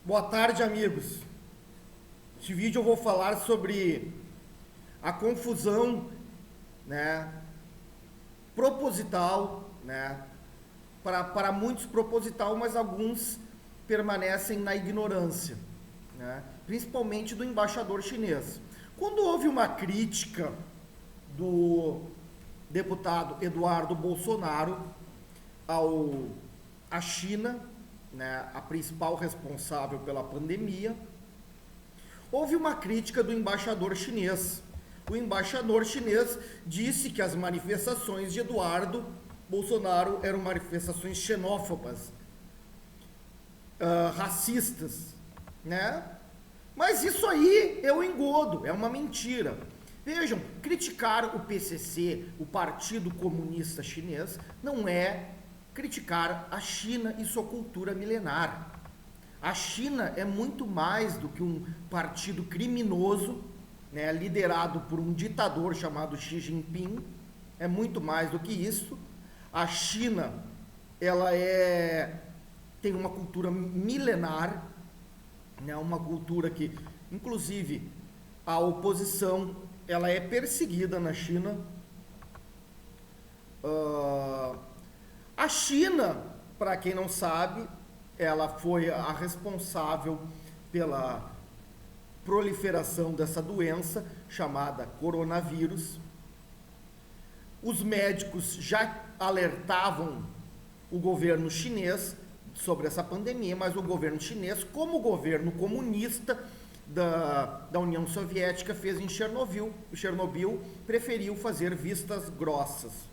Boa tarde, amigos. Neste vídeo eu vou falar sobre a confusão, proposital, para muitos proposital, mas alguns permanecem na ignorância, principalmente do embaixador chinês. Quando houve uma crítica do deputado Eduardo Bolsonaro à China, a principal responsável pela pandemia, houve uma crítica do embaixador chinês. O embaixador chinês disse que as manifestações de Eduardo Bolsonaro eram manifestações xenófobas, racistas, Mas isso aí é um engodo, é uma mentira. Vejam, criticar o PCC, o Partido Comunista Chinês, não é criticar a China e sua cultura milenar. A China é muito mais do que um partido criminoso, liderado por um ditador chamado Xi Jinping. É muito mais do que isso. A China, ela tem uma cultura milenar, uma cultura que, inclusive, a oposição, ela é perseguida na China. A China, para quem não sabe, ela foi a responsável pela proliferação dessa doença chamada coronavírus. Os médicos já alertavam o governo chinês sobre essa pandemia, mas o governo chinês, como o governo comunista da União Soviética fez em Chernobyl, preferiu fazer vistas grossas.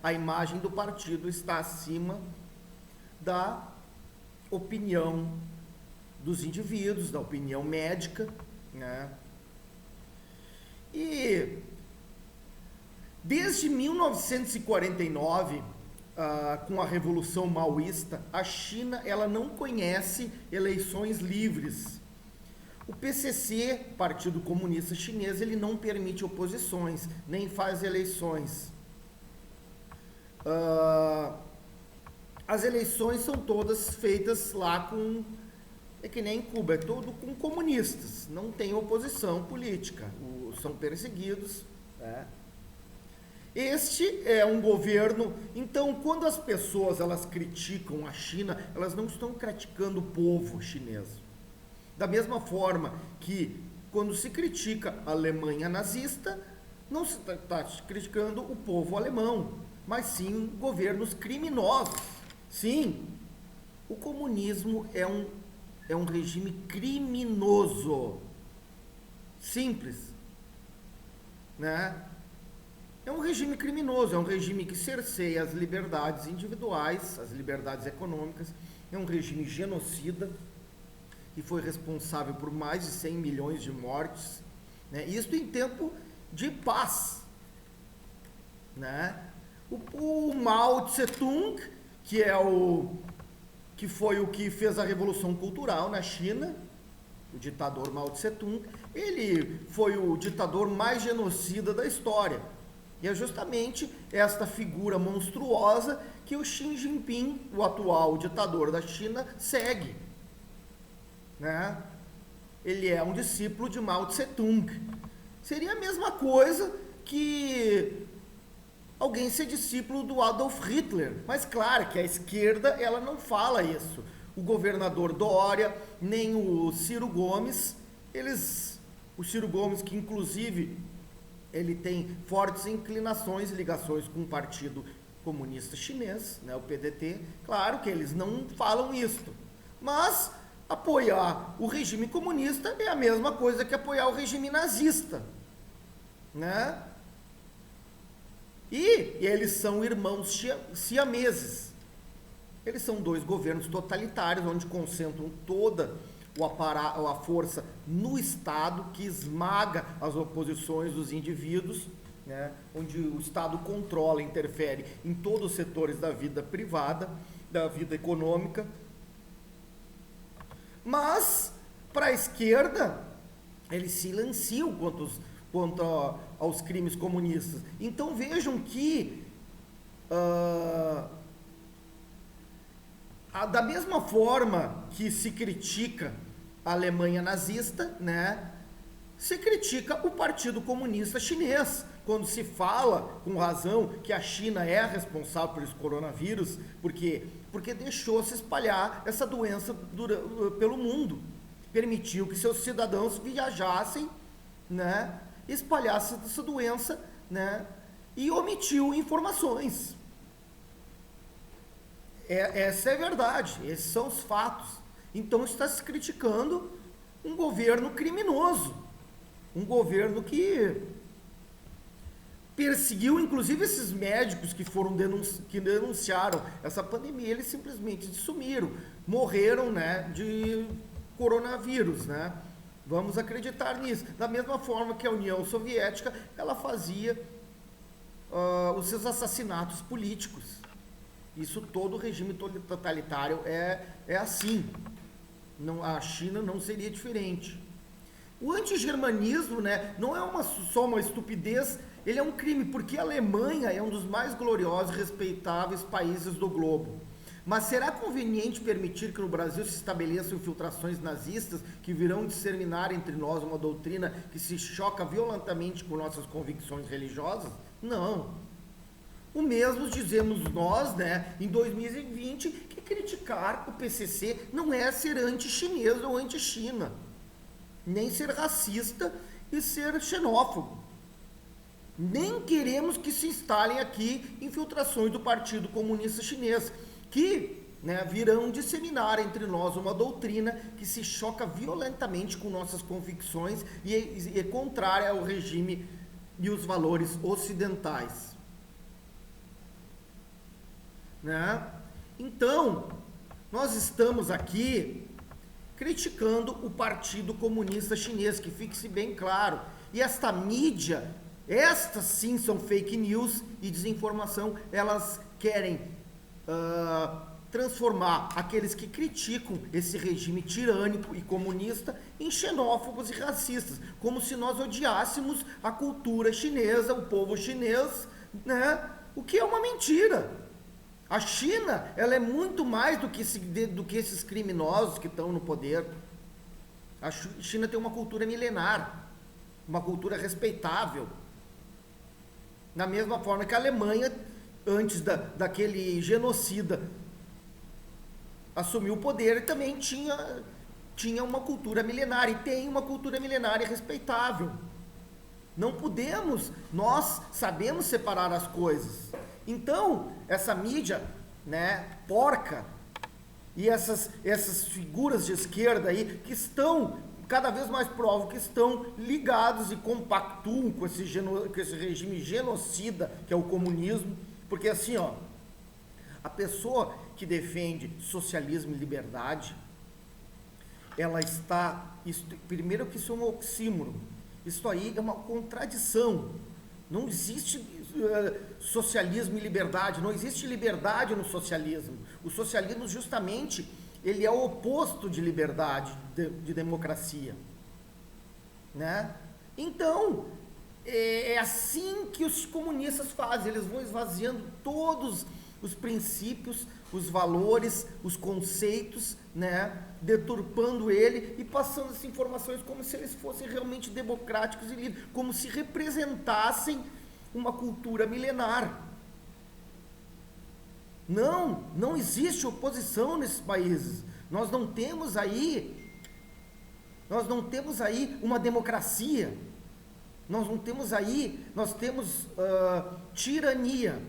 A imagem do partido está acima da opinião dos indivíduos, da opinião médica, E desde 1949, com a Revolução Maoísta, a China ela não conhece eleições livres. O PCC, Partido Comunista Chinês, ele não permite oposições, nem faz eleições. As eleições são todas feitas lá é que nem em Cuba, é todo com comunistas, não tem oposição política, são perseguidos. Este é um governo. Então, quando as pessoas elas criticam a China, elas não estão criticando o povo chinês. Da mesma forma que quando se critica a Alemanha nazista, não se está criticando o povo alemão, mas sim governos criminosos. Sim, o comunismo é um regime criminoso. Simples. É um regime criminoso, é um regime que cerceia as liberdades individuais, as liberdades econômicas, é um regime genocida e foi responsável por mais de 100 milhões de mortes, Isso em tempo de paz, O Mao Tse-tung, que foi o que fez a Revolução Cultural na China, o ditador Mao Tse-tung, ele foi o ditador mais genocida da história. E é justamente esta figura monstruosa que o Xi Jinping, o atual ditador da China, segue. Ele é um discípulo de Mao Tse-tung. Seria a mesma coisa que alguém ser discípulo do Adolf Hitler. Mas claro que a esquerda ela não fala isso. O governador Dória, nem o Ciro Gomes, o Ciro Gomes, que inclusive ele tem fortes inclinações e ligações com o Partido Comunista Chinês, o PDT, claro que eles não falam isso. Mas apoiar o regime comunista é a mesma coisa que apoiar o regime nazista, E eles são irmãos siameses. Eles são dois governos totalitários, onde concentram toda a força no Estado, que esmaga as oposições dos indivíduos, onde o Estado controla, interfere em todos os setores da vida privada, da vida econômica. Mas, para a esquerda, eles silenciam quanto aos crimes comunistas. Então vejam que Da mesma forma que se critica a Alemanha nazista, né, se critica o Partido Comunista Chinês, quando se fala, com razão, que a China é a responsável por esse coronavírus, porque deixou se espalhar essa doença pelo mundo, permitiu que seus cidadãos viajassem, né, espalhassem essa doença, né, e omitiu informações. Essa é a verdade, esses são os fatos. Então está se criticando um governo criminoso, um governo que perseguiu, inclusive, esses médicos que foram que denunciaram essa pandemia. Eles simplesmente sumiram, morreram, né, de coronavírus, né? Vamos acreditar nisso. Da mesma forma que a União Soviética, ela fazia os seus assassinatos políticos. Isso todo regime totalitário é assim. Não, a China não seria diferente. O antigermanismo, né, não é só uma estupidez, ele é um crime, porque a Alemanha é um dos mais gloriosos e respeitáveis países do globo. Mas será conveniente permitir que no Brasil se estabeleçam infiltrações nazistas que virão disseminar entre nós uma doutrina que se choca violentamente com nossas convicções religiosas? Não. O mesmo dizemos nós, né, em 2020, que criticar o PCC não é ser anti-chinês ou anti-China, nem ser racista e ser xenófobo. Nem queremos que se instalem aqui infiltrações do Partido Comunista Chinês, que, né, virão disseminar entre nós uma doutrina que se choca violentamente com nossas convicções e é contrária ao regime e os valores ocidentais. Né? Então, nós estamos aqui criticando o Partido Comunista Chinês, que fique-se bem claro. E esta mídia, estas sim são fake news e desinformação, elas querem transformar aqueles que criticam esse regime tirânico e comunista em xenófobos e racistas, como se nós odiássemos a cultura chinesa, o povo chinês, né? O que é uma mentira. A China, ela é muito mais do que esses criminosos que estão no poder. A China tem uma cultura milenar, uma cultura respeitável. Da mesma forma que a Alemanha, antes daquele genocida assumir o poder, também tinha uma cultura milenar, e tem uma cultura milenária respeitável. Não podemos, nós sabemos separar as coisas. Então, essa mídia, né, porca, e essas figuras de esquerda aí, que estão, cada vez mais provam que estão ligados e compactuam com esse regime genocida, que é o comunismo, porque assim, ó, a pessoa que defende socialismo e liberdade, ela está, primeiro que isso é um oxímoro, isso aí é uma contradição. Não existe socialismo e liberdade, não existe liberdade no socialismo. O socialismo, justamente, ele é o oposto de liberdade, de democracia. Né? Então, é assim que os comunistas fazem, eles vão esvaziando todos os princípios, os valores, os conceitos, né? Deturpando ele e passando essas informações como se eles fossem realmente democráticos e livres, como se representassem uma cultura milenar. Não existe oposição nesses países. Nós não temos aí uma democracia. Nós temos tirania.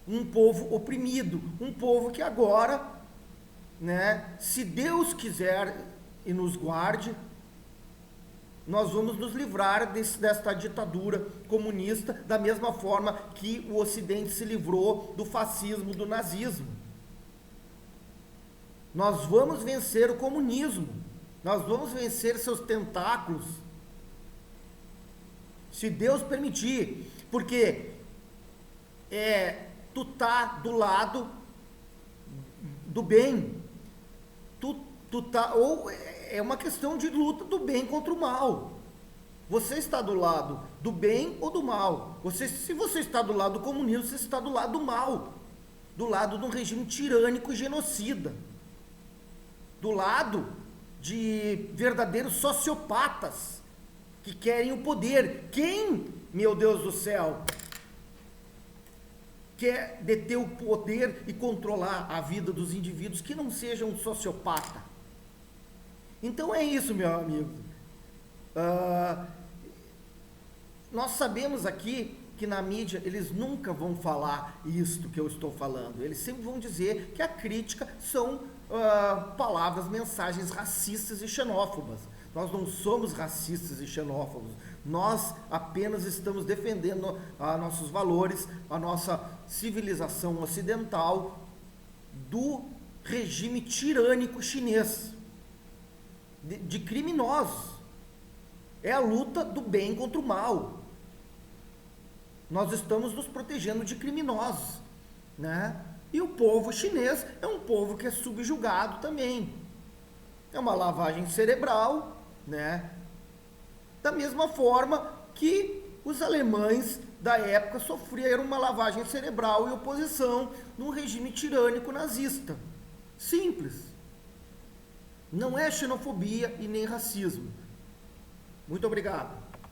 Um povo oprimido, um povo que agora, né, se Deus quiser e nos guarde, nós vamos nos livrar desta ditadura comunista, da mesma forma que o Ocidente se livrou do fascismo, do nazismo. Nós vamos vencer o comunismo, nós vamos vencer seus tentáculos, se Deus permitir, porque tu tá do lado do bem, tu tá, ou é uma questão de luta do bem contra o mal. Você está do lado do bem ou do mal? Se você está do lado do comunismo, você está do lado do mal. do lado de um regime tirânico e genocida, do lado de verdadeiros sociopatas que querem o poder. Quem, meu Deus do céu, quer deter o poder e controlar a vida dos indivíduos que não sejam um sociopata? Então é isso, meu amigo. Nós sabemos aqui que na mídia eles nunca vão falar isto que eu estou falando. Eles sempre vão dizer que a crítica são palavras, mensagens racistas e xenófobas. Nós não somos racistas e xenófobos. Nós apenas estamos defendendo nossos valores, a nossa civilização ocidental do regime tirânico chinês, de criminosos. É a luta do bem contra o mal. Nós estamos nos protegendo de criminosos, né? E o povo chinês é um povo que é subjugado também. É uma lavagem cerebral, né? Da mesma forma que os alemães da época sofreram uma lavagem cerebral e oposição num regime tirânico nazista. Simples. Não é xenofobia e nem racismo. Muito obrigado.